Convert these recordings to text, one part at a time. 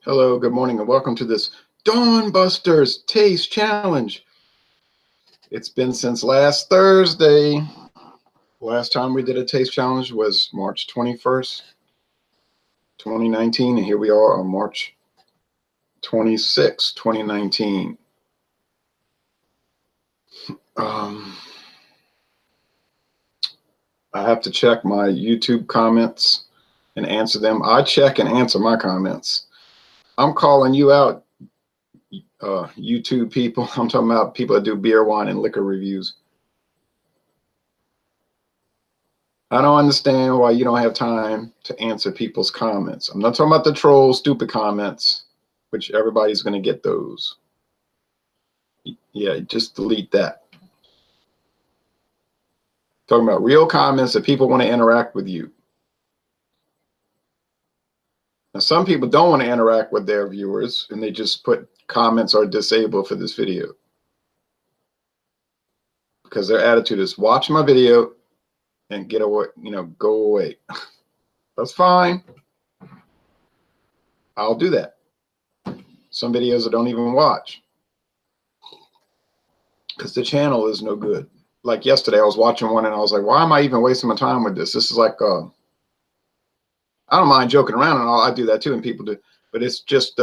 Hello, good morning, and welcome to this Dawn Busters Taste Challenge. It's been since last Thursday. Last time we did a taste challenge was March 21st, 2019, and here we are on March 26, 2019. I have to check my YouTube comments and answer them. I check and answer my comments. I'm calling you out, YouTube people. I'm talking about people that do beer, wine, and liquor reviews. I don't understand why you don't have time to answer people's comments. I'm not talking about the troll, stupid comments, which everybody's going to get those. Yeah, just delete that. Talking about real comments that people want to interact with you. Now, some people don't want to interact with their viewers, and they just put comments are disabled for this video. Because their attitude is watch my video and get away, go away. That's fine. I'll do that. Some videos I don't even watch because the channel is no good. Like yesterday, I was watching one and I was like, why am I even wasting my time with this? This is like, I don't mind joking around and all. I do that too, and people do, but it's just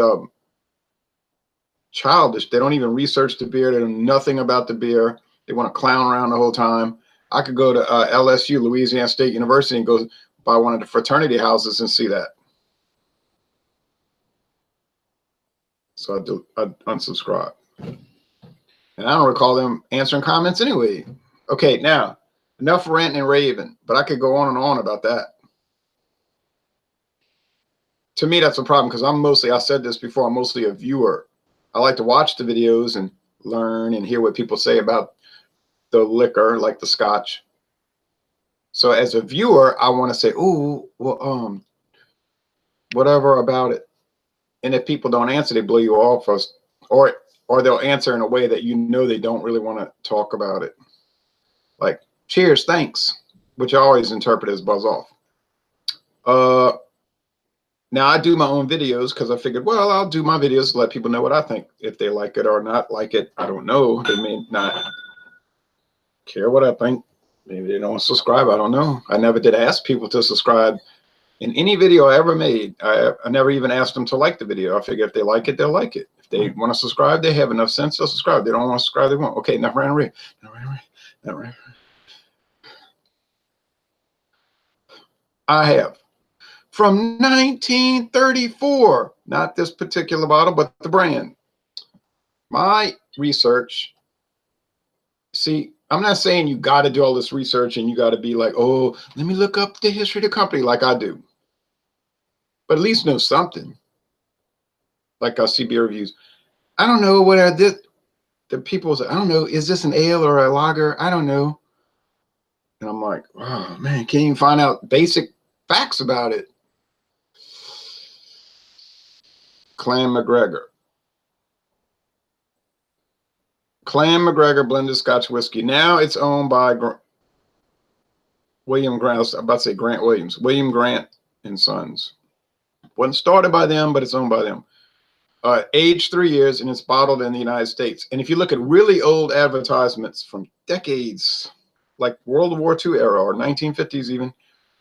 childish. They don't even research the beer. They know nothing about the beer. They want to clown around the whole time. I could go to LSU, Louisiana State University, and go by one of the fraternity houses and see that. So I unsubscribe. And I don't recall them answering comments anyway. Okay, now, enough ranting and raving, but I could go on and on about that. To me, that's a problem because I said this before, I'm mostly a viewer. I like to watch the videos and learn and hear what people say about the liquor, like the scotch. So as a viewer, I want to say, oh, well, whatever about it. And if people don't answer, they blow you off first, or they'll answer in a way that they don't really want to talk about it. Like, cheers, thanks, which I always interpret as buzz off. Now I do my own videos because I figured, well, I'll do my videos to let people know what I think. If they like it or not like it, I don't know. They may not care what I think. Maybe they don't subscribe. I don't know. I never did ask people to subscribe in any video I ever made. I never even asked them to like the video. I figure if they like it, they'll like it. If they want to subscribe, they have enough sense, they'll subscribe. They don't want to subscribe, they won't. Okay, enough rant. I have. From 1934, not this particular bottle, but the brand. My research, see, I'm not saying you got to do all this research and you got to be like, oh, let me look up the history of the company like I do. But at least know something. Like I see beer reviews. I don't know what I did. The people say, I don't know, is this an ale or a lager? I don't know. And I'm like, oh man, can't even find out basic facts about it. MacGregor. MacGregor blended Scotch whiskey. Now it's owned by William Grant. I was about to say Grant Williams. William Grant and Sons. Wasn't started by them, but it's owned by them. Aged 3 years, and it's bottled in the United States. And if you look at really old advertisements from decades, like World War II era or 1950s even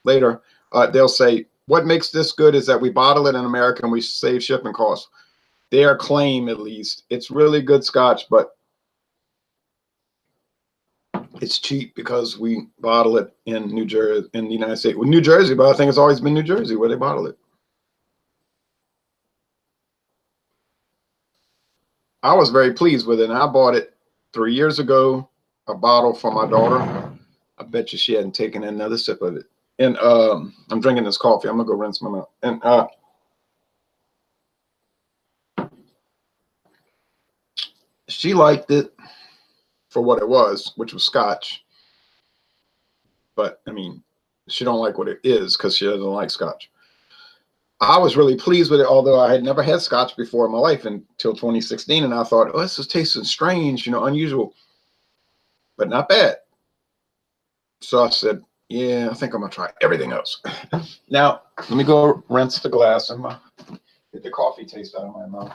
later, they'll say, what makes this good is that we bottle it in America and we save shipping costs. Their claim, at least. It's really good scotch, but it's cheap because we bottle it in New Jersey, in the United States. Well, New Jersey, but I think it's always been New Jersey where they bottle it. I was very pleased with it, and I bought it 3 years ago, a bottle for my daughter. I bet you she hadn't taken another sip of it. And I'm drinking this coffee. I'm gonna go rinse my mouth. And she liked it for what it was, which was scotch. But I mean, she don't like what it is because she doesn't like scotch. I was really pleased with it, although I had never had scotch before in my life until 2016, and I thought, oh, this is tasting strange, unusual, but not bad. So I said, yeah, I think I'm gonna try everything else. Now, let me go rinse the glass in Get the coffee taste out of my mouth.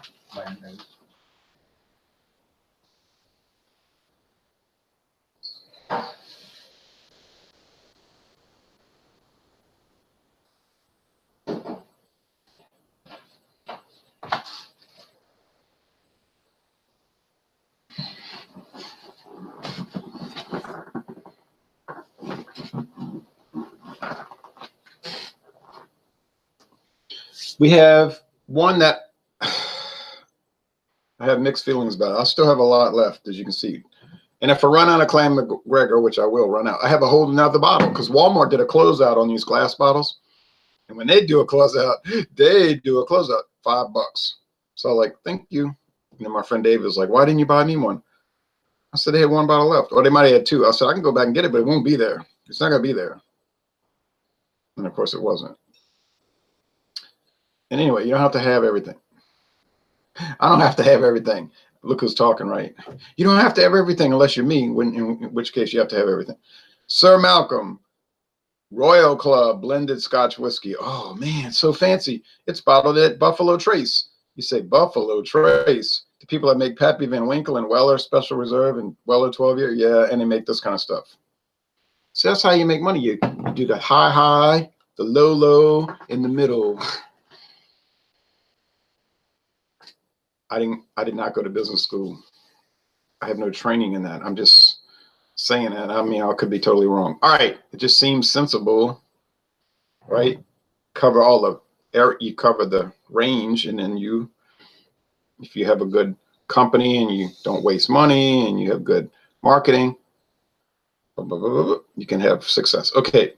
We have one that I have mixed feelings about. I still have a lot left, as you can see. And if I run out of Clan MacGregor, which I will run out, I have a whole nother bottle because Walmart did a closeout on these glass bottles. And when they do a closeout, $5. So like, thank you. And then my friend Dave was like, why didn't you buy me one? I said, they had one bottle left. Or they might have had two. I said, I can go back and get it, but it won't be there. It's not going to be there. And of course it wasn't. And anyway, you don't have to have everything. I don't have to have everything. Look who's talking, right? You don't have to have everything unless you're me, in which case you have to have everything. Sir Malcolm, Royal Club, blended Scotch whiskey. Oh, man, so fancy. It's bottled at Buffalo Trace. You say Buffalo Trace. The people that make Pappy Van Winkle and Weller Special Reserve and Weller 12-year, yeah, and they make this kind of stuff. So that's how you make money. You do the high, the low, in the middle. I did not go to business school. I have no training in that. I'm just saying that. I mean, I could be totally wrong. All right. It just seems sensible, right? Cover all the air. You cover the range. And then if you have a good company and you don't waste money and you have good marketing, you can have success. Okay.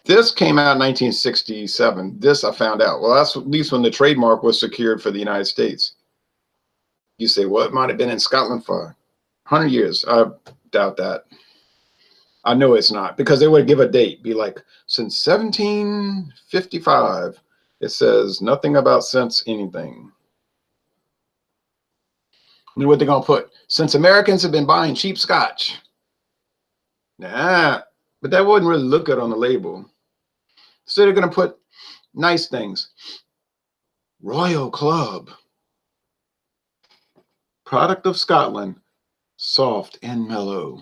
This came out in 1967. This I found out. Well, that's at least when the trademark was secured for the United States. You say, well, it might have been in Scotland for 100 years. I doubt that. I know it's not, because they would give a date, be like, since 1755. It says nothing about since anything. And what they're going to put? Since Americans have been buying cheap scotch. Nah, but that wouldn't really look good on the label. So they're going to put nice things. Royal Club. Product of Scotland, soft and mellow.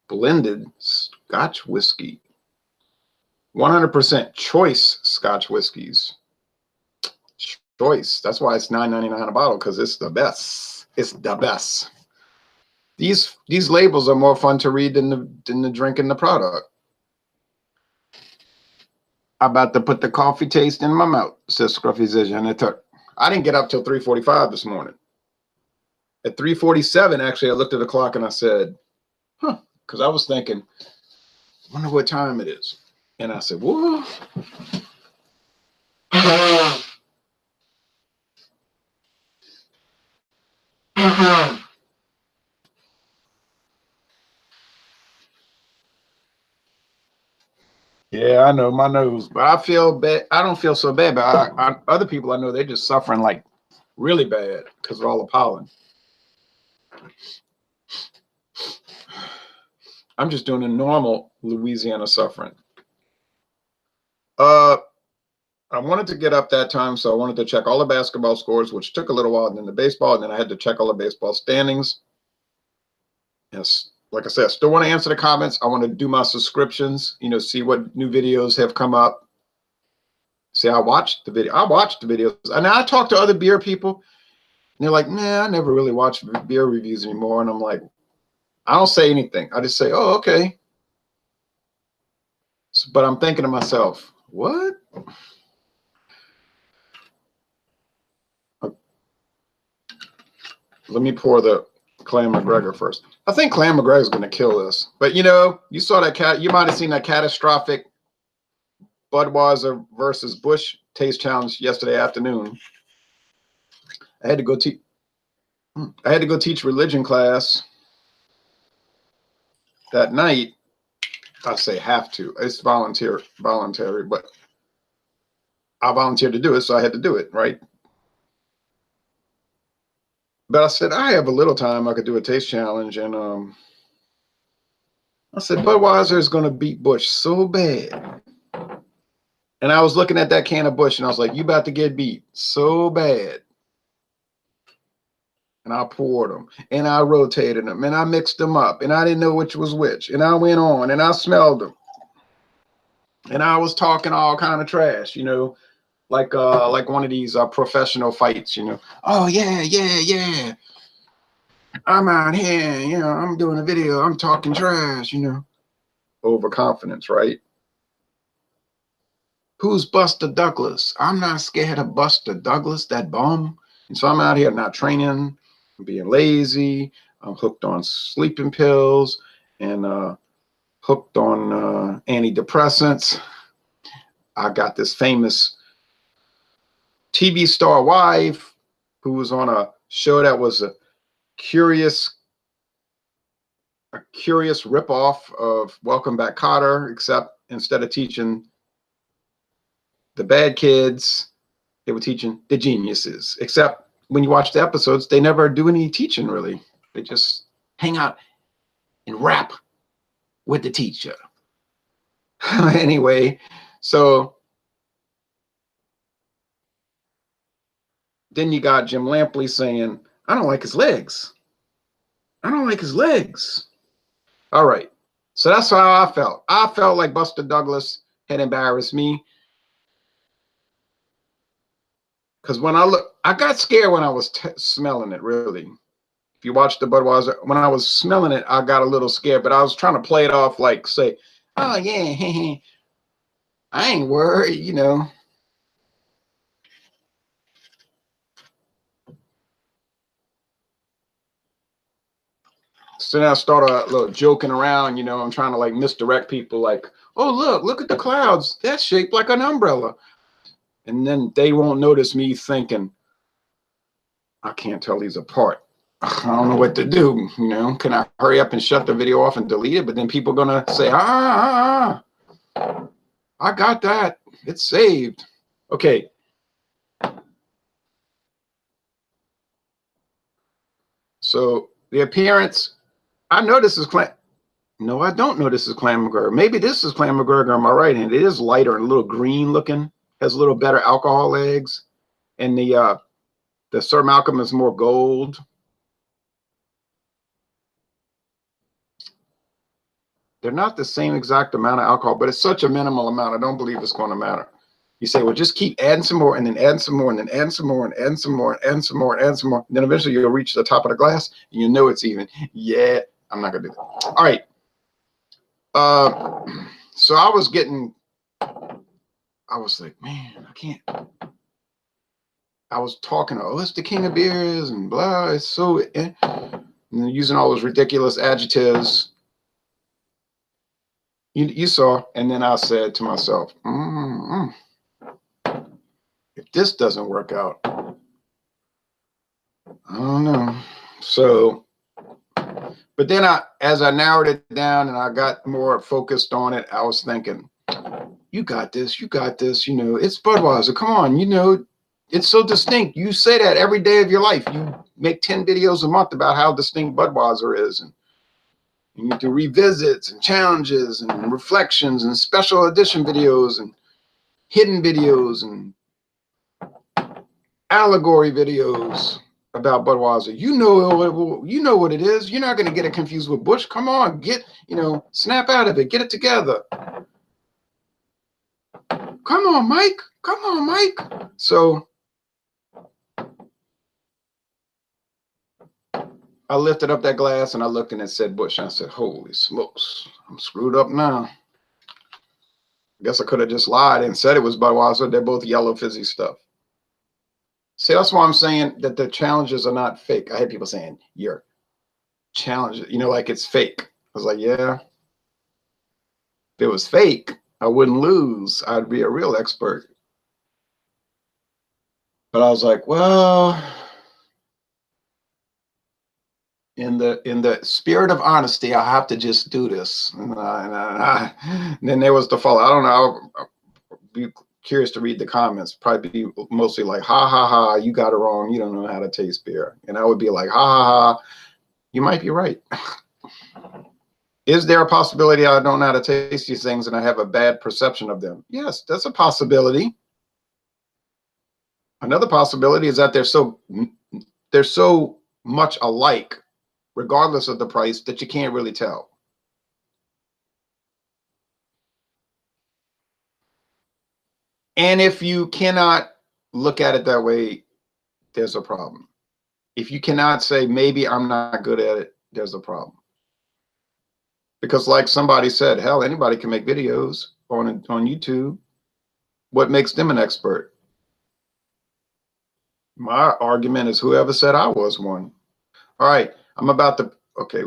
Blended Scotch whiskey. 100% choice Scotch whiskeys. Choice. That's why it's $9.99 a bottle, because it's the best. It's the best. These labels are more fun to read than the drink in the product. I'm about to put the coffee taste in my mouth, says Scruffy Zijan. I didn't get up till 3:45 this morning. At 3:47, actually, I looked at the clock and I said, huh, because I was thinking, I wonder what time it is. And I said, whoa. Yeah, I know, my nose, but I feel bad. I don't feel so bad, but other people I know, they're just suffering like really bad because of all the pollen. I'm just doing a normal Louisiana suffering. I wanted to get up that time, so I wanted to check all the basketball scores, which took a little while, and then the baseball, and then I had to check all the baseball standings. Yes, like I said, I still want to answer the comments. I want to do my subscriptions, see what new videos have come up. See, I watched the videos. And I talked to other beer people, and they're like, nah, I never really watch beer reviews anymore. And I'm like, I don't say anything. I just say, oh, okay. But I'm thinking to myself, what? Let me pour the Clan MacGregor first. I think Clan MacGregor is going to kill this. But, you saw that you might have seen that catastrophic Budweiser versus Busch taste challenge yesterday afternoon. I had to go teach religion class that night. I say have to. It's voluntary, but I volunteered to do it, so I had to do it, right? But I said, I have a little time. I could do a taste challenge. And I said, Budweiser is going to beat Busch so bad. And I was looking at that can of Busch and I was like, you about to get beat so bad. And I poured them and I rotated them and I mixed them up and I didn't know which was which. And I went on and I smelled them. And I was talking all kind of trash, you know, like one of these professional fights, you know. Oh yeah, yeah, yeah. I'm out here, you know, I'm doing a video, I'm talking trash, you know. Overconfidence, right? Who's Buster Douglas? I'm not scared of Buster Douglas, that bum. And so I'm out here not training, I'm being lazy, I'm hooked on sleeping pills and hooked on antidepressants. I got this famous TV star wife who was on a show that was a curious ripoff of Welcome Back, Kotter, except instead of teaching the bad kids, they were teaching the geniuses. Except when you watch the episodes, they never do any teaching really. They just hang out and rap with the teacher. Anyway, so then you got Jim Lampley saying, I don't like his legs. I don't like his legs. All right. So that's how I felt. I felt like Buster Douglas had embarrassed me. Because when I got scared when I was smelling it, really. If you watch the Budweiser, when I was smelling it, I got a little scared, but I was trying to play it off like, say, oh, yeah, I ain't worried, you know. So then I started a little joking around, you know, I'm trying to like misdirect people like, oh, look at the clouds. That's shaped like an umbrella. And then they won't notice me thinking, I can't tell these apart. I don't know what to do, you know. Can I hurry up and shut the video off and delete it? But then people are going to say, I got that. It's saved. Okay. So the appearance, I know this is no, I don't know this is Clan MacGregor. Maybe this is Clan MacGregor on my right hand. It is lighter and a little green looking, has a little better alcohol legs. And the Sir Malcolm is more gold. They're not the same exact amount of alcohol, but it's such a minimal amount. I don't believe it's going to matter. You say, well, just keep adding some more and then add some more and then add some more and add some more and add some more and add some more. And then eventually you'll reach the top of the glass and you know it's even. Yeah, I'm not going to do that. All right. So I was like, man, I can't. I was talking, oh, it's the king of beers and blah. It's so, and using all those ridiculous adjectives. You saw, and then I said to myself, if this doesn't work out, I don't know. So, but then as I narrowed it down and I got more focused on it, I was thinking, you got this, you know, it's Budweiser. Come on, you know, it's so distinct. You say that every day of your life. You make 10 videos a month about how distinct Budweiser is. And you do revisits and challenges and reflections and special edition videos and hidden videos and allegory videos about Budweiser. You know what it is. You're not going to get it confused with Busch. Come on, snap out of it. Get it together. Come on, Mike. Come on, Mike. So I lifted up that glass and I looked and it said Busch. And I said, holy smokes, I'm screwed up now. I guess I could have just lied and said it was Budweiser. They're both yellow fizzy stuff. See, that's why I'm saying that the challenges are not fake. I had people saying, your challenge, you know, like it's fake. I was like, yeah. If it was fake, I wouldn't lose. I'd be a real expert. But I was like, well, in the spirit of honesty, I have to just do this. And then there was the follow. I don't know. I'll be curious to read the comments. Probably be mostly like, ha, ha, ha, you got it wrong. You don't know how to taste beer. And I would be like, ha, ha, ha, you might be right. Is there a possibility I don't know how to taste these things and I have a bad perception of them? Yes, that's a possibility. Another possibility is that they're so much alike, regardless of the price, that you can't really tell. And if you cannot look at it that way, there's a problem. If you cannot say, maybe I'm not good at it, there's a problem. Because like somebody said, hell, anybody can make videos on YouTube. What makes them an expert? My argument is whoever said I was one. All right, I'm about to, okay.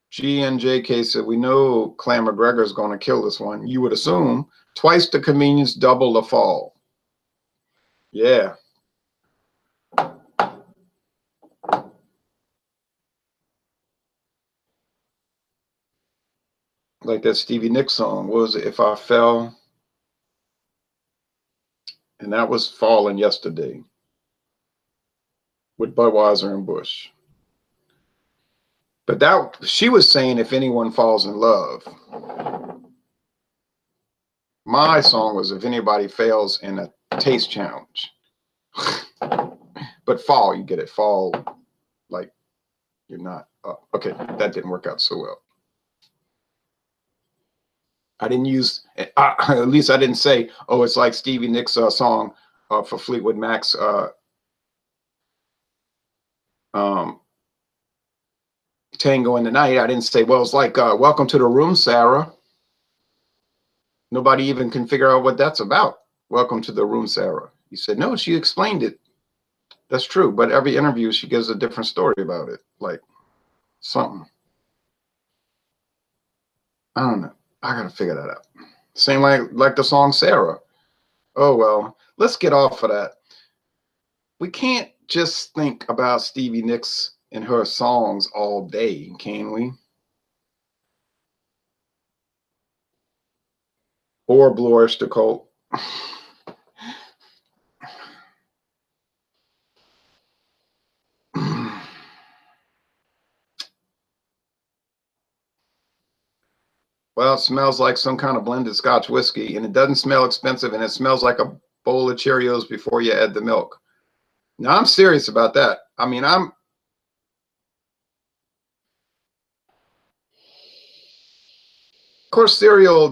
G and JK said, we know Clan MacGregor is going to kill this one. You would assume twice the convenience, double the fall. Yeah. Like that Stevie Nicks song. What was it? If I Fell. And that was Falling Yesterday with Budweiser and Bush. But that, she was saying if anyone falls in love. My song was if anybody fails in a taste challenge. But fall, you get it. Fall, like you're not. Okay, that didn't work out so well. I didn't use, at least I didn't say, oh, it's like Stevie Nicks' song for Fleetwood Mac's Tango in the Night. I didn't say, well, it's like Welcome to the Room, Sarah. Nobody even can figure out what that's about. Welcome to the Room, Sarah. He said, no, she explained it. That's true. But every interview, she gives a different story about it. Like something. I don't know. I got to figure that out. Same like the song Sarah. Oh, well, let's get off of that. We can't just think about Stevie Nicks and her songs all day, can we? Or Blue Oyster Cult. Well, it smells like some kind of blended Scotch whiskey, and it doesn't smell expensive, and it smells like a bowl of Cheerios before you add the milk. Now, I'm serious about that. I mean, of course, Cheerios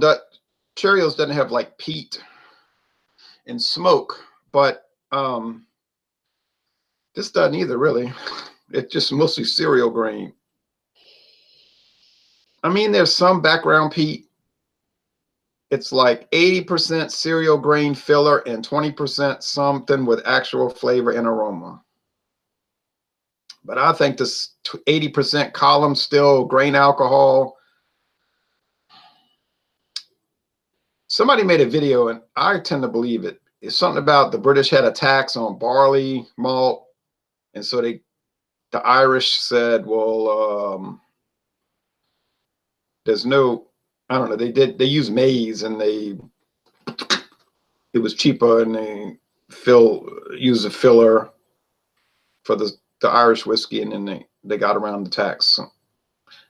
doesn't have like peat and smoke, but this doesn't either, really. It's just mostly cereal grain. I mean, there's some background peat. It's like 80% cereal grain filler and 20% something with actual flavor and aroma. But I think this 80% column still grain alcohol. Somebody made a video, and I tend to believe it. It's something about the British had a tax on barley malt. And so the Irish said, well, there's no, I don't know, they use maize, and it was cheaper, and they use a filler for the Irish whiskey, and then they got around the tax. So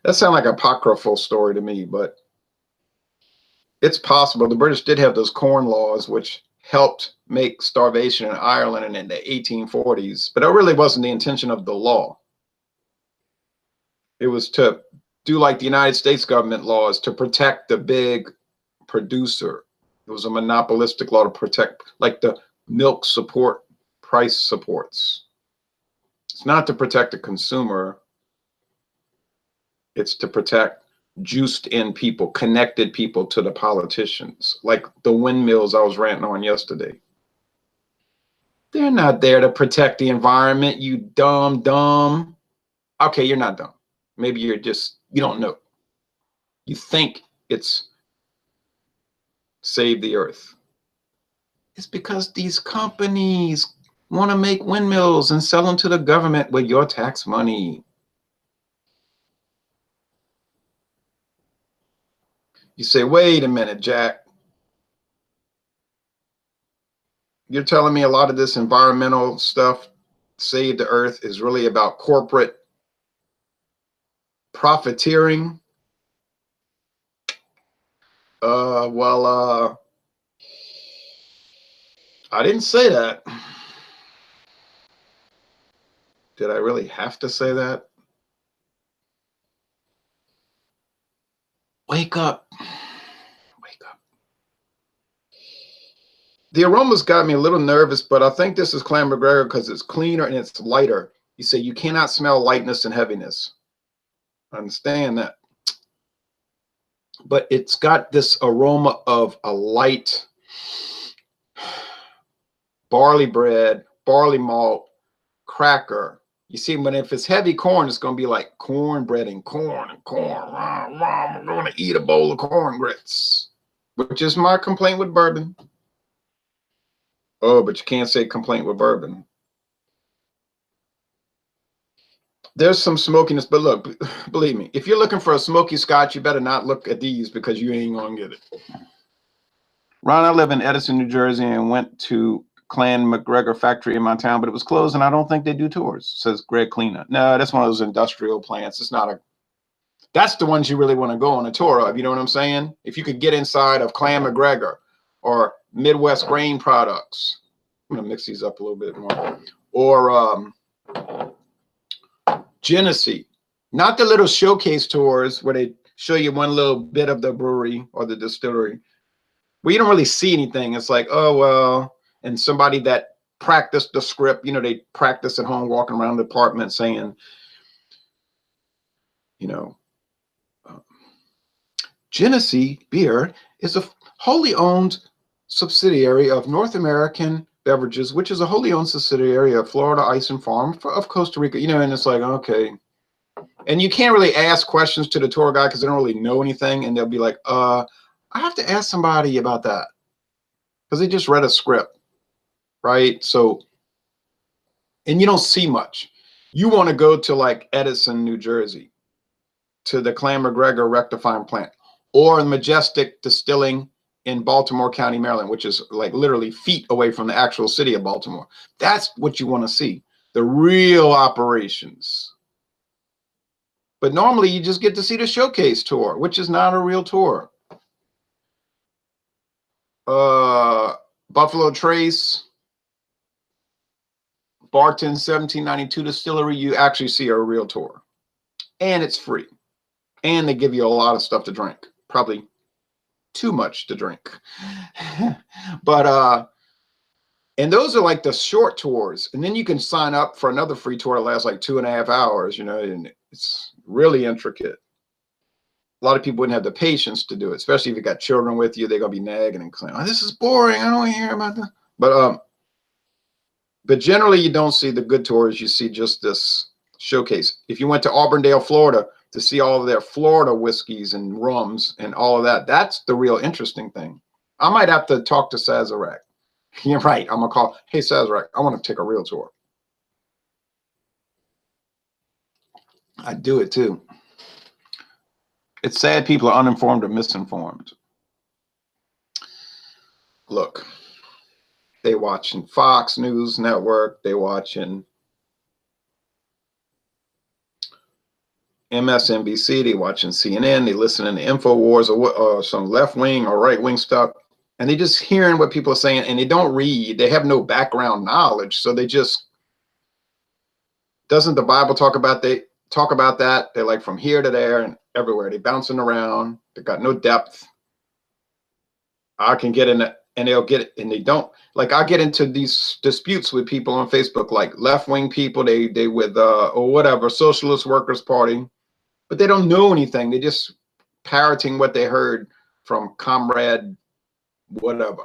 that sounds like an apocryphal story to me, but it's possible. The British did have those corn laws, which helped make starvation in Ireland in the 1840s, but that really wasn't the intention of the law. It was to do like the United States government laws to protect the big producer. It was a monopolistic law to protect, like the milk support price supports. It's not to protect the consumer. It's to protect juiced in people, connected people to the politicians, like the windmills I was ranting on yesterday. They're not there to protect the environment, you dumb. Okay, you're not dumb. Maybe you don't know. You think it's save the earth. It's because these companies want to make windmills and sell them to the government with your tax money. You say, wait a minute, Jack. You're telling me a lot of this environmental stuff, save the earth, is really about corporate profiteering? Well, I didn't say that. Did I really have to say that? Wake up. Wake up. The aromas got me a little nervous, but I think this is Clan MacGregor because it's cleaner and it's lighter. You say you cannot smell lightness and heaviness. I understand that. But it's got this aroma of a light barley bread, barley malt, cracker. You see, when if it's heavy corn, it's going to be like cornbread and corn and corn. I'm going to eat a bowl of corn grits, which is my complaint with bourbon. Oh, but you can't say complaint with bourbon. There's some smokiness, but look, believe me, if you're looking for a smoky scotch, you better not look at these because you ain't going to get it. Ron, I live in Edison, New Jersey, and went to Clan MacGregor factory in my town, but it was closed, and I don't think they do tours, says Greg Cleaner. No, that's one of those industrial plants. It's not a, that's the ones you really want to go on a tour of. You know what I'm saying? If you could get inside of Clan MacGregor or Midwest Grain Products, I'm going to mix these up a little bit more, or Genesee, not the little showcase tours where they show you one little bit of the brewery or the distillery, where you don't really see anything. It's like, oh, well, and somebody that practiced the script, you know, they practice at home, walking around the apartment saying, you know, Genesee Beer is a wholly owned subsidiary of North American Beverages, which is a wholly owned subsidiary of Florida Ice and Farm of Costa Rica, you know, and it's like, okay. And you can't really ask questions to the tour guide because they don't really know anything. And they'll be like, I have to ask somebody about that because they just read a script, right? So, and you don't see much. You want to go to like Edison, New Jersey, to the Clan MacGregor rectifying plant, or Majestic Distilling in Baltimore County, Maryland, which is like literally feet away from the actual city of Baltimore. That's what you want to see, the real operations. But normally you just get to see the showcase tour, which is not a real tour. Buffalo Trace, Barton 1792 Distillery, you actually see a real tour. And it's free. And they give you a lot of stuff to drink. Probably too much to drink. But and those are like the short tours. And then you can sign up for another free tour that lasts like 2.5 hours, you know, and it's really intricate. A lot of people wouldn't have the patience to do it, especially if you got children with you. They're gonna be nagging and saying, "Oh, this is boring. I don't want to hear about that." But generally, you don't see the good tours. You see just this showcase. If you went to Auburndale, Florida, to see all of their Florida whiskeys and rums and all of that, that's the real interesting thing. I might have to talk to Sazerac. You're right. I'm gonna call. Hey, Sazerac, I want to take a real tour. I'd do it too. It's sad people are uninformed or misinformed. Look, they watching Fox News Network, they watching MSNBC, they watching CNN, they listening to InfoWars or some left-wing or right-wing stuff, and they just hearing what people are saying, and they don't read. They have no background knowledge, so they just, doesn't the Bible talk about that? They're like from here to there and everywhere. They bouncing around. They got no depth. I can get in it, and they'll get it, and they don't. Like, I get into these disputes with people on Facebook, like left-wing people, they with or whatever, Socialist Workers Party, but they don't know anything. They just parroting what they heard from comrade whatever.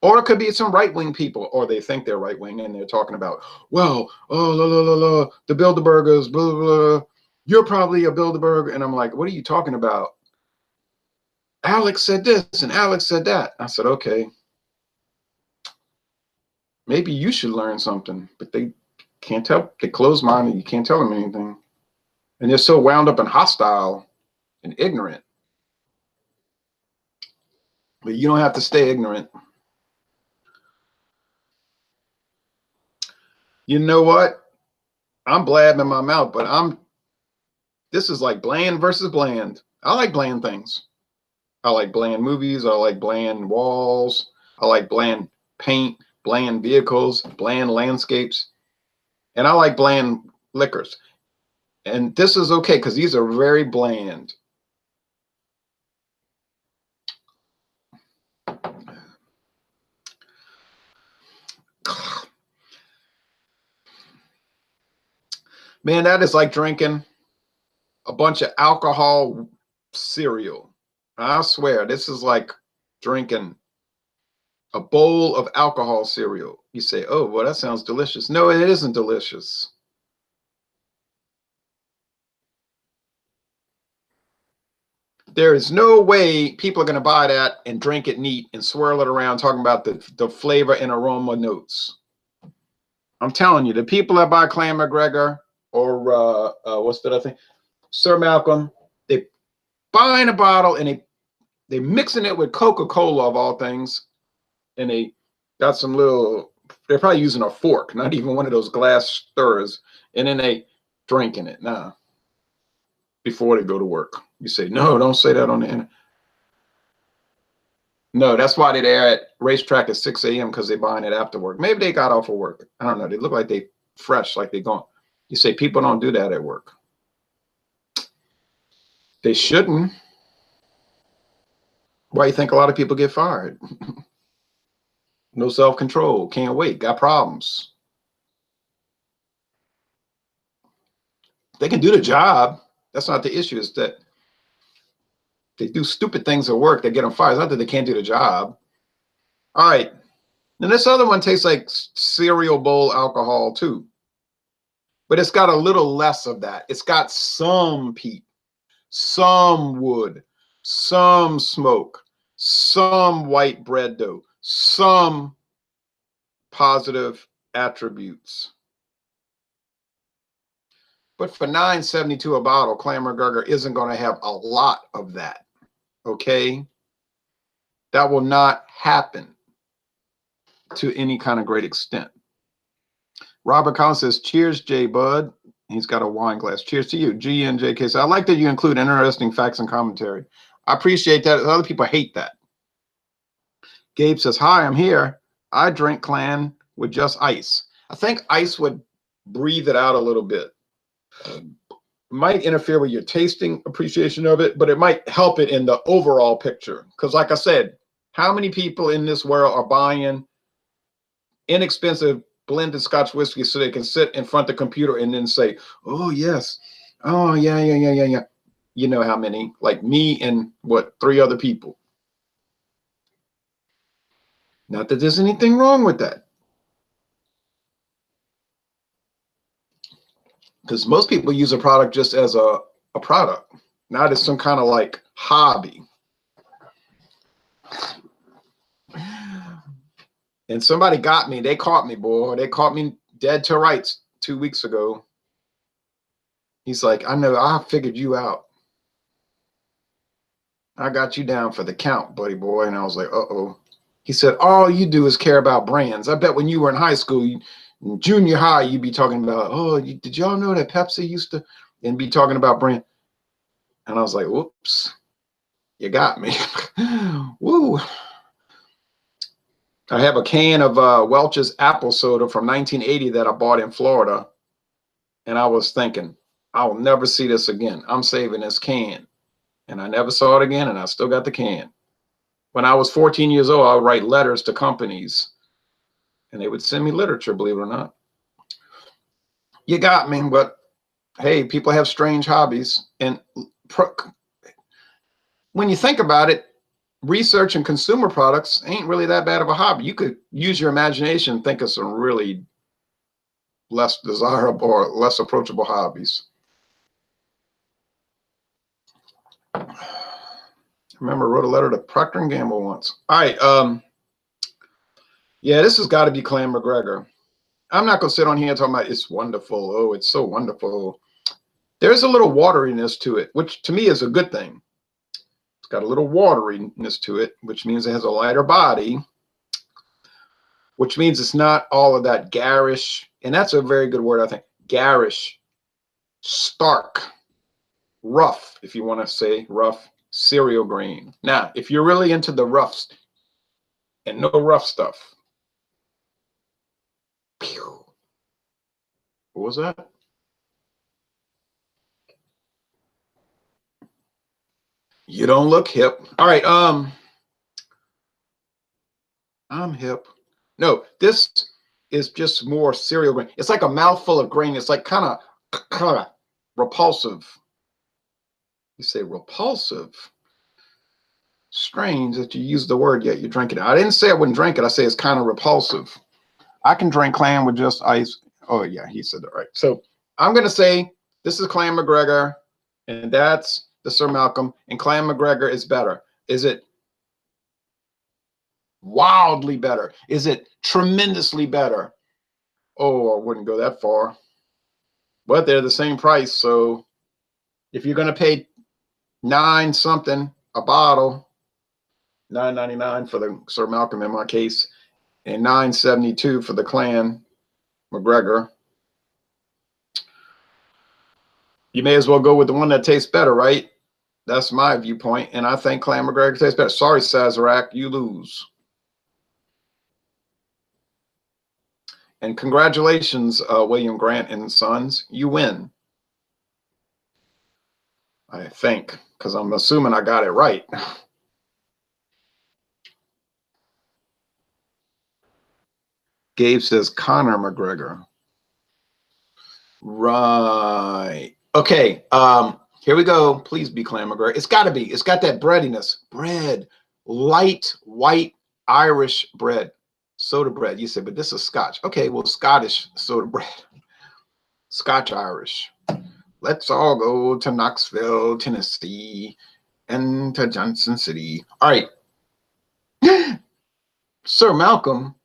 Or it could be some right-wing people, or they think they're right-wing, and they're talking about, well, oh, la, la, la, la, the Bilderbergers, blah, blah, blah. You're probably a Bilderberg. And I'm like, what are you talking about? Alex said this, and Alex said that. I said, okay, maybe you should learn something. But they can't tell. They close-minded. You can't tell them anything. And they're so wound up and hostile and ignorant. But you don't have to stay ignorant. You know what? I'm blabbing my mouth, but this is like bland versus bland. I like bland things. I like bland movies. I like bland walls. I like bland paint, bland vehicles, bland landscapes. And I like bland liquors. And this is okay because these are very bland. Man, that is like drinking a bunch of alcohol cereal. I swear, this is like drinking a bowl of alcohol cereal. You say, oh, well, that sounds delicious. No, it isn't delicious. There is no way people are going to buy that and drink it neat and swirl it around talking about the flavor and aroma notes. I'm telling you, the people that buy Clan MacGregor or what's that other thing? Sir Malcolm, they buying a bottle and they mixing it with Coca-Cola of all things, and they got some little, they're probably using a fork, not even one of those glass stirrers, and then they drinking it now before they go to work. You say, no, don't say that on the internet. No, that's why they're there at racetrack at 6 a.m. because they're buying it after work. Maybe they got off of work. I don't know. They look like they fresh, like they're gone. You say people don't do that at work. They shouldn't. Why you think a lot of people get fired? No self-control, can't wait, got problems. They can do the job. That's not the issue. Is that they do stupid things at work that get them fired. It's not that they can't do the job. All right. And this other one tastes like cereal bowl alcohol too. But it's got a little less of that. It's got some peat, some wood, some smoke, some white bread dough, some positive attributes. But for $9.72 a bottle, Clan MacGregor isn't going to have a lot of that. Okay? That will not happen to any kind of great extent. Robert Collins says, cheers, J Bud. He's got a wine glass. Cheers to you. GNJK says, I like that you include interesting facts and commentary. I appreciate that. Other people hate that. Gabe says, hi, I'm here. I drink Clan with just ice. I think ice would breathe it out a little bit. Might interfere with your tasting appreciation of it, but it might help it in the overall picture. Because like I said, how many people in this world are buying inexpensive blended Scotch whiskey so they can sit in front of the computer and then say, oh, yes. Oh, yeah. You know how many? Like me and what, 3 other people. Not that there's anything wrong with that. Because most people use a product just as a product, not as some kind of like hobby. And somebody got me. They caught me, boy. They caught me dead to rights 2 weeks ago. He's like, I know, I figured you out. I got you down for the count, buddy boy. And I was like, uh-oh. He said, all you do is care about brands. I bet when you were in high school, in junior high, you'd be talking about, oh, did y'all know that Pepsi used to, and be talking about brand. And I was like, whoops, you got me. Woo. I have a can of Welch's apple soda from 1980 that I bought in Florida. And I was thinking, I'll never see this again. I'm saving this can. And I never saw it again, and I still got the can. When I was 14 years old, I would write letters to companies, and they would send me literature, believe it or not. You got me, but hey, people have strange hobbies. And when you think about it, research and consumer products ain't really that bad of a hobby. You could use your imagination and think of some really less desirable or less approachable hobbies. I remember I wrote a letter to Procter & Gamble once. All right. Yeah, this has got to be Clan MacGregor. I'm not going to sit on here talking about it's wonderful. Oh, it's so wonderful. There's a little wateriness to it, which to me is a good thing. It's got a little wateriness to it, which means it has a lighter body, which means it's not all of that garish. And that's a very good word, I think. Garish, stark, rough, if you want to say rough, cereal grain. Now, if you're really into the roughs and no rough stuff, pew, what was that? You don't look hip. All right, I'm hip. No, this is just more cereal grain. It's like a mouthful of grain. It's like kind of repulsive. You say repulsive. Strange that you use the word yet you drink it. I didn't say I wouldn't drink it. I say it's kind of repulsive. I can drink clam with just ice. Oh yeah, he said that right. So I'm gonna say this is Clan MacGregor, and that's the Sir Malcolm, and Clan MacGregor is better. Is it wildly better? Is it tremendously better? Oh, I wouldn't go that far. But they're the same price. So if you're gonna pay $9 something a bottle, $9.99 for the Sir Malcolm in my case, and $9.72 for the Clan MacGregor, you may as well go with the one that tastes better, right? That's my viewpoint, and I think Clan MacGregor tastes better. Sorry, Sazerac, you lose. And congratulations, William Grant and Sons, you win. I think, because I'm assuming I got it right. Gabe says Conor MacGregor. Right. Okay. Here we go. Please be Clan MacGregor. It's got to be. It's got that breadiness. Bread. Light, white, Irish bread. Soda bread. You say, but this is Scotch. Okay, well, Scottish soda bread. Scotch Irish. Let's all go to Knoxville, Tennessee, and to Johnson City. All right. Sir Malcolm.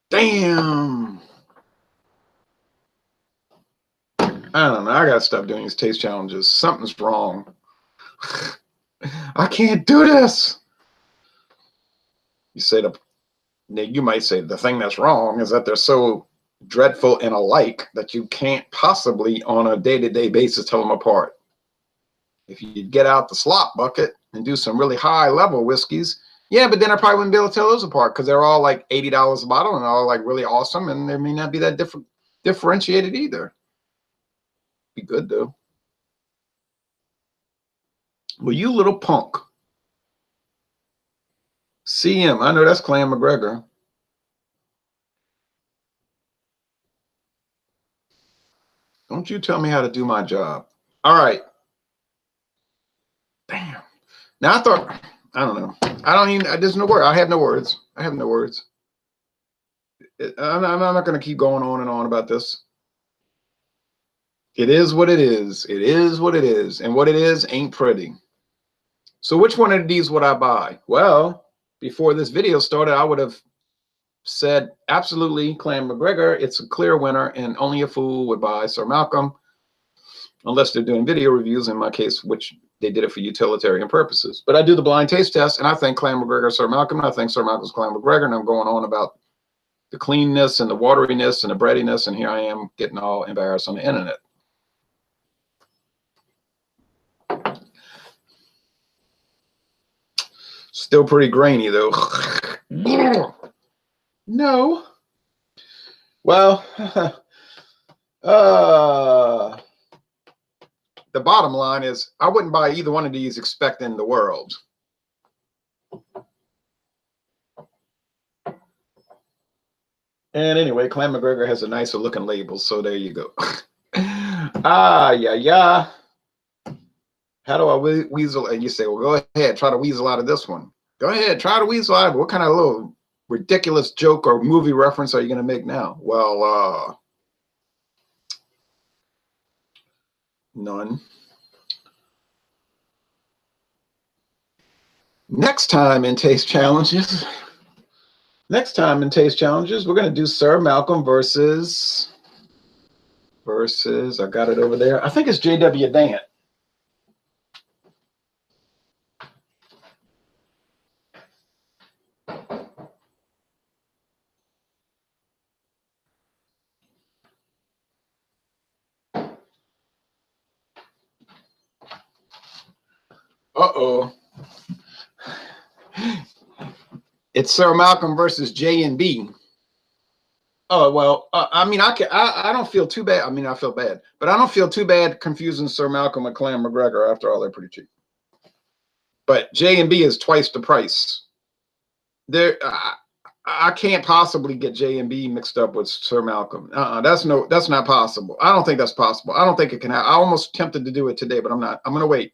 Damn. I don't know. I got to stop doing these taste challenges. Something's wrong. I can't do this. You might say the thing that's wrong is that they're so dreadful and alike that you can't possibly on a day-to-day basis tell them apart. If you get out the slop bucket and do some really high level whiskeys, yeah, but then I probably wouldn't be able to tell those apart because they're all like $80 a bottle and all like really awesome, and they may not be that differentiated either. Be good though. Well, you little punk. CM, I know that's Clan MacGregor. Don't you tell me how to do my job. All right. Damn. Now I don't know. I don't even, there's no word. I have no words. I have no words. I'm not going to keep going on and on about this. It is what it is. It is what it is. And what it is ain't pretty. So which one of these would I buy? Well, before this video started, I would have said absolutely Clan MacGregor. It's a clear winner, and only a fool would buy Sir Malcolm, unless they're doing video reviews, in my case, which they did it for utilitarian purposes. But I do the blind taste test, and I think Clan MacGregor, Sir Malcolm, and I think Sir Malcolm's Clan MacGregor, and I'm going on about the cleanness and the wateriness and the breadiness, and here I am getting all embarrassed on the internet. Still pretty grainy, though. No. Well, the bottom line is I wouldn't buy either one of these expecting the world. And anyway, Clan MacGregor has a nicer looking label, so there you go. Yeah. How do I weasel? And you say, well, go ahead, try to weasel out of this one. Go ahead, try to weasel out of it. What kind of little ridiculous joke or movie reference are you going to make now? Well, none. Next time in Taste Challenges, we're going to do Sir Malcolm versus, I got it over there. I think it's J.W. Dant. Uh-oh. It's Sir Malcolm versus J&B. Oh, well, I mean, I don't feel too bad. I mean, I feel bad, but I don't feel too bad confusing Sir Malcolm and Clan MacGregor. After all, they're pretty cheap. But J&B is twice the price. There, I can't possibly get J&B mixed up with Sir Malcolm. That's not possible. I don't think that's possible. I don't think it can happen. I almost tempted to do it today, but I'm not. I'm gonna wait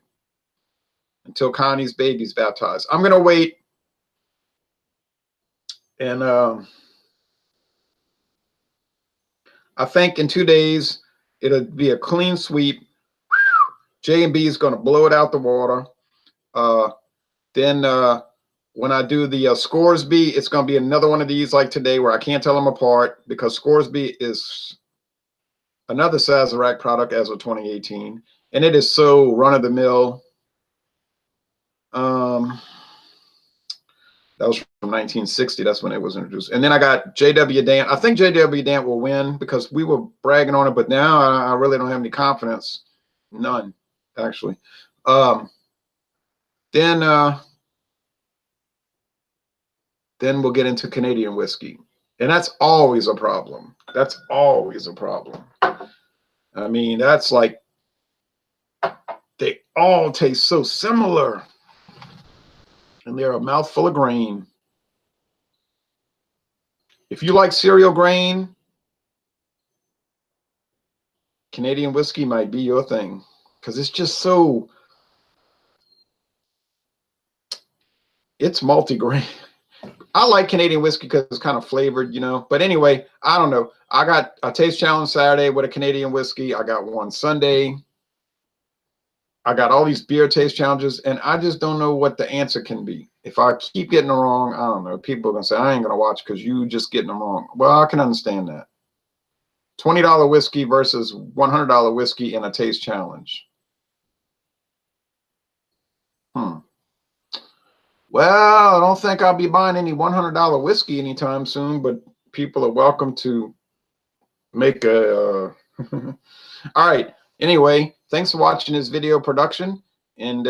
until Connie's baby's baptized. I'm gonna wait, and I think in 2 days it'll be a clean sweep. J&B is gonna blow it out the water. Then when I do the Scoresby, it's going to be another one of these like today where I can't tell them apart because Scoresby is another Sazerac product as of 2018. And it is so run-of-the-mill. That was from 1960. That's when it was introduced. And then I got J.W. Dant. I think J.W. Dant will win because we were bragging on it, but now I really don't have any confidence. None, actually. Then we'll get into Canadian whiskey. And that's always a problem. That's always a problem. I mean, that's like, they all taste so similar. And they're a mouthful of grain. If you like cereal grain, Canadian whiskey might be your thing. Because it's just so, it's multi-grain. I like Canadian whiskey because it's kind of flavored, you know. But anyway, I don't know. I got a taste challenge Saturday with a Canadian whiskey. I got one Sunday. I got all these beer taste challenges, and I just don't know what the answer can be. If I keep getting them wrong, I don't know. People are going to say, I ain't going to watch because you just getting them wrong. Well, I can understand that. $20 whiskey versus $100 whiskey in a taste challenge. Well, I don't think I'll be buying any $100 whiskey anytime soon, but people are welcome to make a... All right. Anyway, thanks for watching this video production. And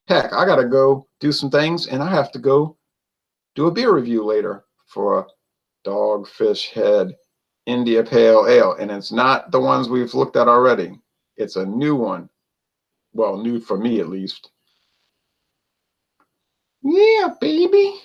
heck, I got to go do some things, and I have to go do a beer review later for Dogfish Head India Pale Ale. And it's not the ones we've looked at already. It's a new one. Well, new for me at least. Yeah, baby.